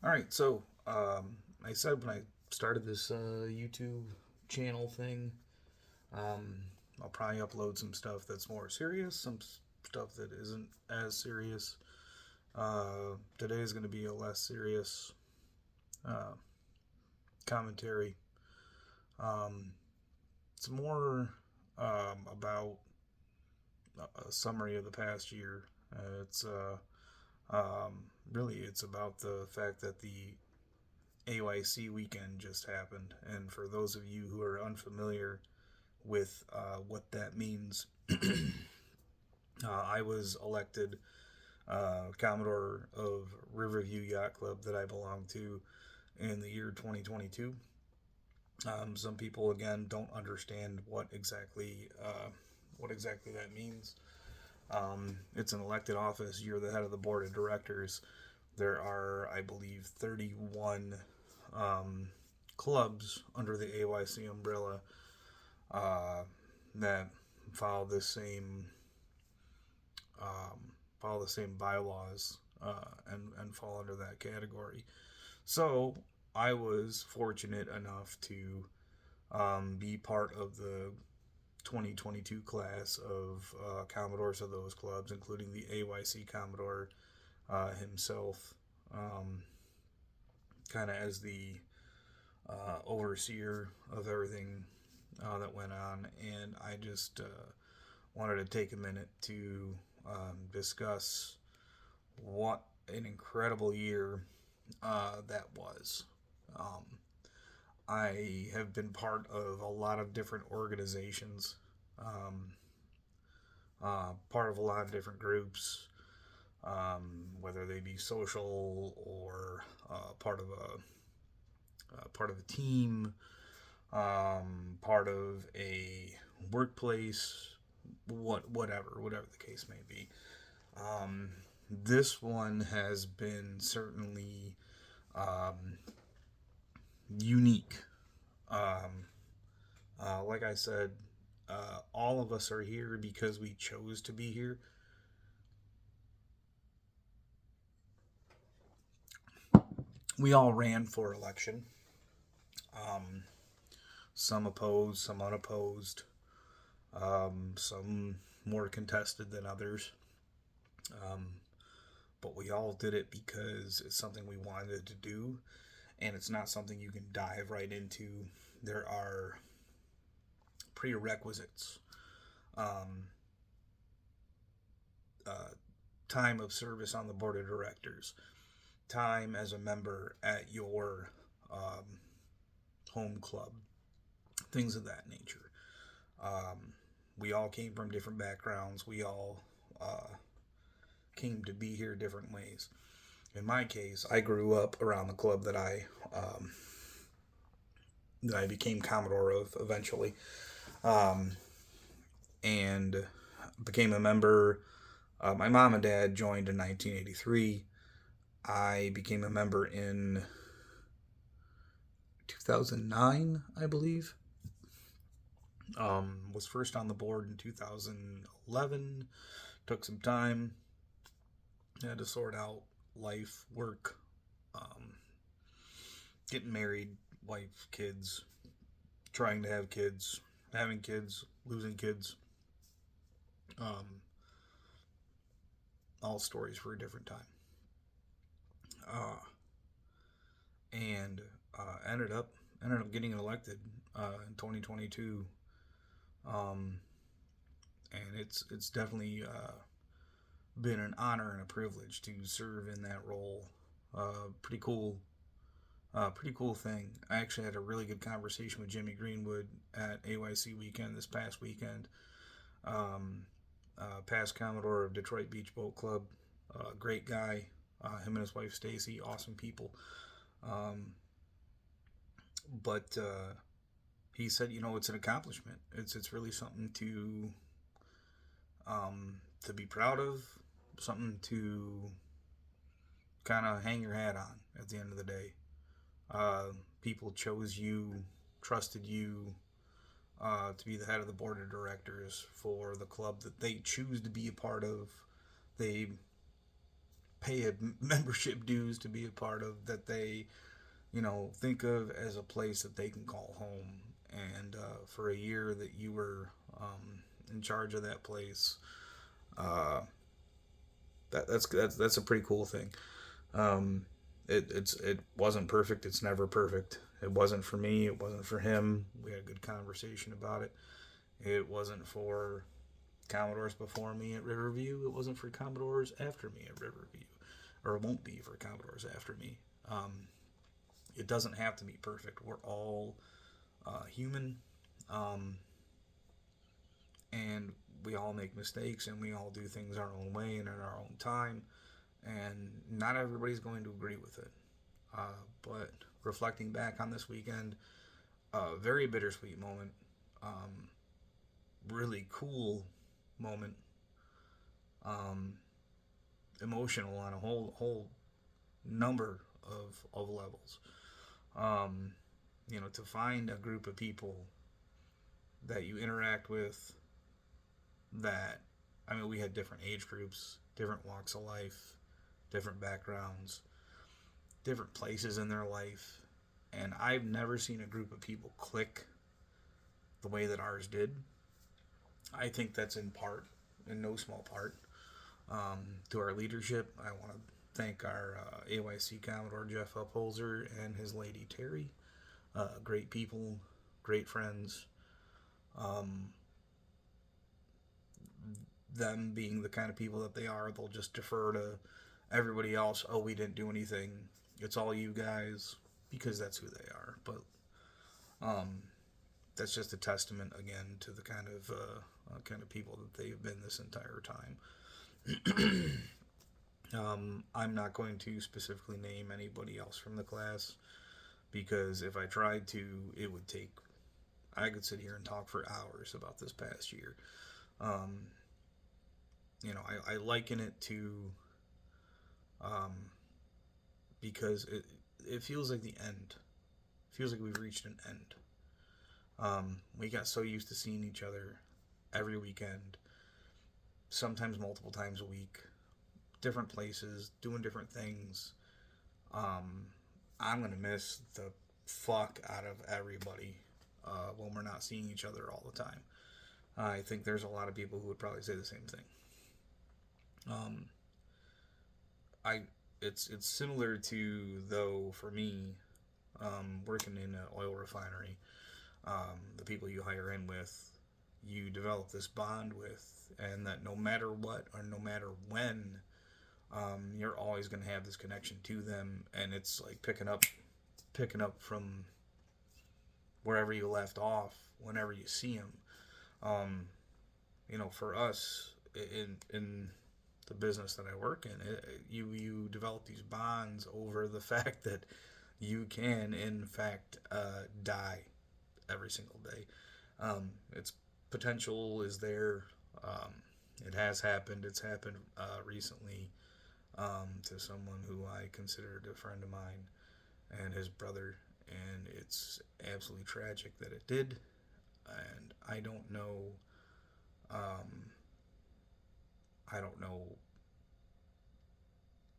All right, so I said when I started this YouTube channel thing, um, I'll probably upload some stuff that's more serious, some stuff that isn't as serious. Today is going to be a less serious uh, commentary. Um, it's more about a summary of the past year. It's really it's about the fact that the AYC weekend just happened, and for those of you who are unfamiliar with what that means, I was elected Commodore of Riverview Yacht Club that I belong to in the year 2022. Some people again don't understand what exactly that means. It's an elected office. You're the head of the board of directors. There are, I believe, 31 um, clubs under the AYC umbrella uh, that follow the same um, follow the same bylaws and fall under that category. So I was fortunate enough to be part of the 2022 class of Commodores of those clubs, including the AYC Commodore himself, um, kind of as the overseer of everything that went on. And I just wanted to take a minute to discuss what an incredible year that was. Um, I have been part of a lot of different organizations, um, part of a lot of different groups, whether they be social or part of a team, part of a workplace, whatever the case may be. Um, this one has been certainly um, unique. Um, like I said, all of us are here because we chose to be here. We all ran for election. Um, some opposed, some unopposed, some more contested than others. Um, but we all did it because it's something we wanted to do, and it's not something you can dive right into. There are prerequisites. Um, uh, Time of service on the board of directors, time as a member at your home club, things of that nature. Um, we all came from different backgrounds. We all came to be here different ways. In my case, I grew up around the club that I became Commodore of eventually, um, and became a member. My mom and dad joined in 1983. I became a member in 2009, I believe. Was first on the board in 2011. Took some time. Had to sort out life, work, um, getting married, wife, kids, trying to have kids, having kids, losing kids. Um, all stories for a different time. Uh, and ended up getting elected in 2022. Um, and it's definitely been an honor and a privilege to serve in that role. Pretty cool. Pretty cool thing. I actually had a really good conversation with Jimmy Greenwood at AYC weekend this past weekend. Um, Past Commodore of Detroit Beach Boat Club, great guy. Him and his wife Stacy, awesome people. Um, but he said, it's an accomplishment. It's really something to be proud of, something to kind of hang your hat on at the end of the day. People chose you, trusted you to be the head of the board of directors for the club that they choose to be a part of. They pay a membership dues to be a part of, that they, think of as a place that they can call home. And for a year that you were in charge of that place, uh, that's a pretty cool thing. Um, it wasn't perfect. It's never perfect. It wasn't for me. It wasn't for him. We had a good conversation about it. It wasn't for Commodores before me at Riverview. It wasn't for Commodores after me at Riverview, or it won't be for Commodores after me. It doesn't have to be perfect. We're all human, um, and we all make mistakes, and we all do things our own way and in our own time. And not everybody's going to agree with it. But reflecting back on this weekend, a very bittersweet moment, um, really cool moment, um, emotional on a whole number of levels. Um, to find a group of people that you interact with, that, I mean, we had different age groups, different walks of life, different backgrounds, different places in their life, and I've never seen a group of people click the way that ours did. I think that's in part, in no small part, to our leadership. I want to thank our AYC Commodore Jeff Upholzer and his lady Terry. Great people, great friends. Um, them being the kind of people that they are, they'll just defer to everybody else. Oh, we didn't do anything. It's all you guys, because that's who they are. But um, that's just a testament again to the kind of people that they've been this entire time. I'm not going to specifically name anybody else from the class, because if I tried to, it would take. I could sit here and talk for hours about this past year. Um, I liken it to, um, because it feels like the end. It feels like we've reached an end. We got so used to seeing each other every weekend, sometimes multiple times a week, different places, doing different things. Um, I'm going to miss the fuck out of everybody when we're not seeing each other all the time. I think there's a lot of people who would probably say the same thing. Um, I it's similar to, though, for me, working in an oil refinery. The people you hire in with, you develop this bond with, and that no matter what or no matter when, you're always going to have this connection to them, and it's like picking up from wherever you left off whenever you see them. Um, for us in the business that I work in, you develop these bonds over the fact that you can, in fact, die every single day. Its potential is there. It has happened. It's happened recently, to someone who I considered a friend of mine and his brother, and it's absolutely tragic that it did. And I don't know. Um, I don't know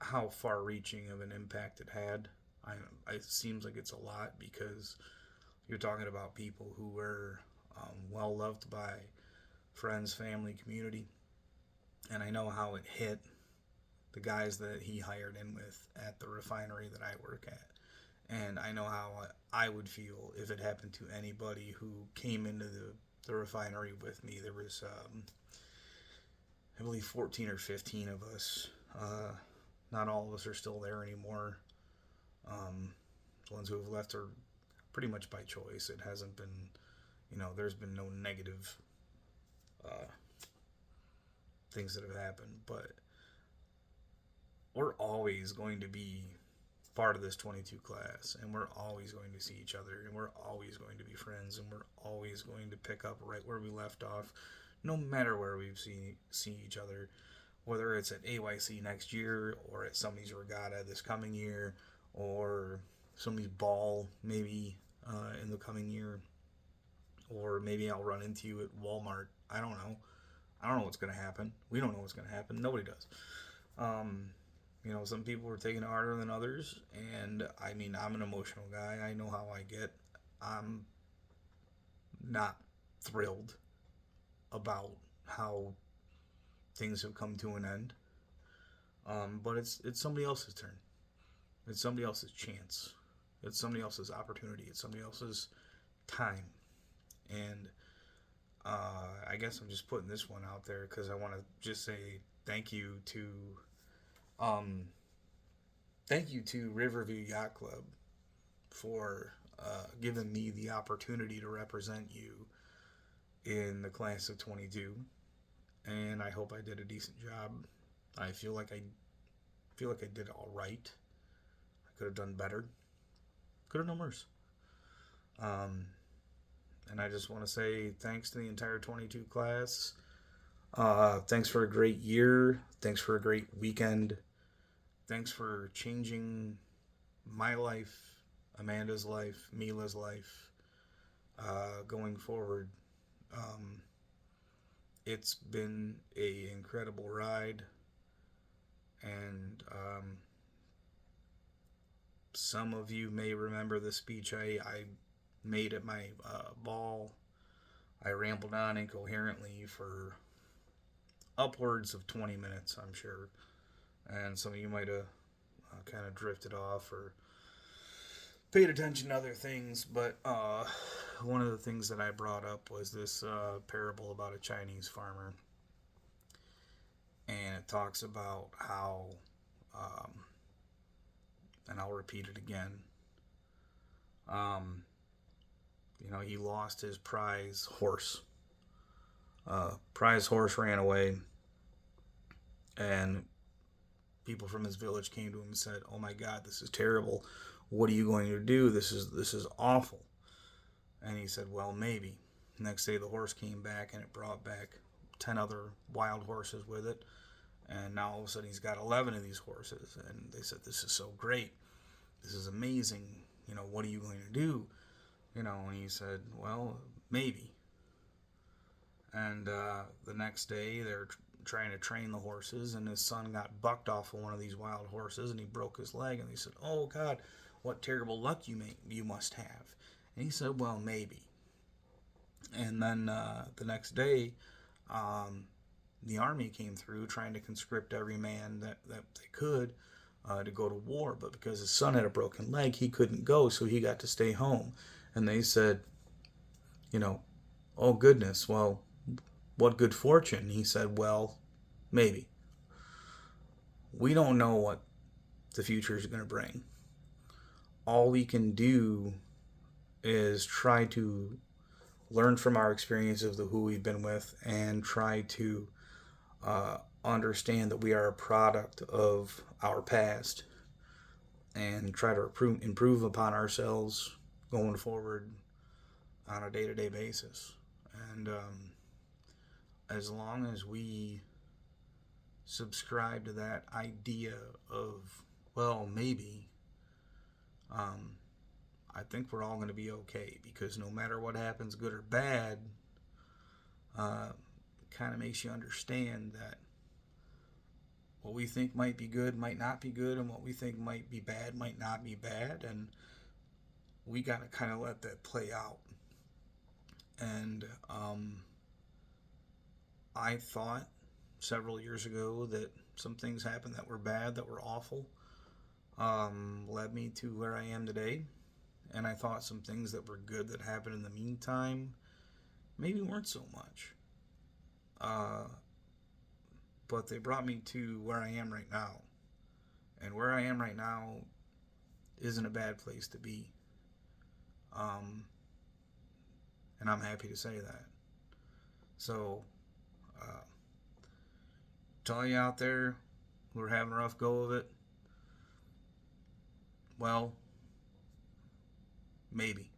how far-reaching of an impact it had. It seems like it's a lot, because you're talking about people who were well loved by friends, family, community, and I know how it hit the guys that he hired in with at the refinery that I work at. And I know how I would feel if it happened to anybody who came into the refinery with me. There was, I believe, 14 or 15 of us. Not all of us are still there anymore. The ones who have left are pretty much by choice. It hasn't been, there's been no negative things that have happened. But we're always going to be part of this 22 class, and we're always going to see each other, and we're always going to be friends, and we're always going to pick up right where we left off, no matter where we've seen each other, whether it's at AYC next year, or at somebody's regatta this coming year, or somebody's ball maybe in the coming year, or maybe I'll run into you at Walmart. I don't know what's going to happen. We don't know what's going to happen. Nobody does. Some people were taking it harder than others, and I mean, I'm an emotional guy. I know how I get. I'm not thrilled about how things have come to an end. But it's somebody else's turn. It's somebody else's chance. It's somebody else's opportunity. It's somebody else's time. And I guess I'm just putting this one out there because I want to just say thank you to um, Riverview Yacht Club for giving me the opportunity to represent you in the class of 22, and I hope I did a decent job. I feel like I did all right. I could have done better. Could have done worse. Um, and I just want to say thanks to the entire 22 class. Thanks for a great year. Thanks for a great weekend. Thanks for changing my life, Amanda's life, Mila's life, going forward. Um, it's been a incredible ride, and some of you may remember the speech I made at my ball. I rambled on incoherently for upwards of 20 minutes, I'm sure. And some of you might have kind of drifted off or paid attention to other things. But one of the things that I brought up was this parable about a Chinese farmer. And it talks about how, and I'll repeat it again, he lost his prize horse. Prize horse ran away, and people from his village came to him and said, "Oh my God, this is terrible. What are you going to do? This is awful." And he said, "Well, maybe." Next day, the horse came back, and it brought back 10 other wild horses with it. And now all of a sudden, he's got 11 of these horses. And they said, "This is so great. This is amazing. What are you going to do?" And he said, "Well, maybe." And the next day, they're trying to train the horses, and his son got bucked off of one of these wild horses, and he broke his leg. And they said, "Oh God, what terrible luck you must have." And he said, "Well, maybe." And then the next day, the army came through trying to conscript every man that they could to go to war. But because his son had a broken leg, he couldn't go, so he got to stay home. And they said, "Oh goodness, well, what good fortune?" He said, "Well, maybe. We don't know what the future is going to bring. All we can do is try to learn from our experiences of who we've been with and try to understand that we are a product of our past and try to improve upon ourselves going forward on a day-to-day basis. And as long as we subscribe to that idea of, well, maybe, I think we're all going to be okay, because no matter what happens, good or bad, kind of makes you understand that what we think might be good might not be good, and what we think might be bad might not be bad, and we got to kind of let that play out. And I thought several years ago that some things happened that were bad, that were awful, led me to where I am today. And I thought some things that were good that happened in the meantime maybe weren't so much. But they brought me to where I am right now. And where I am right now isn't a bad place to be. And I'm happy to say that. So, to all you out there who are having a rough go of it, well, maybe.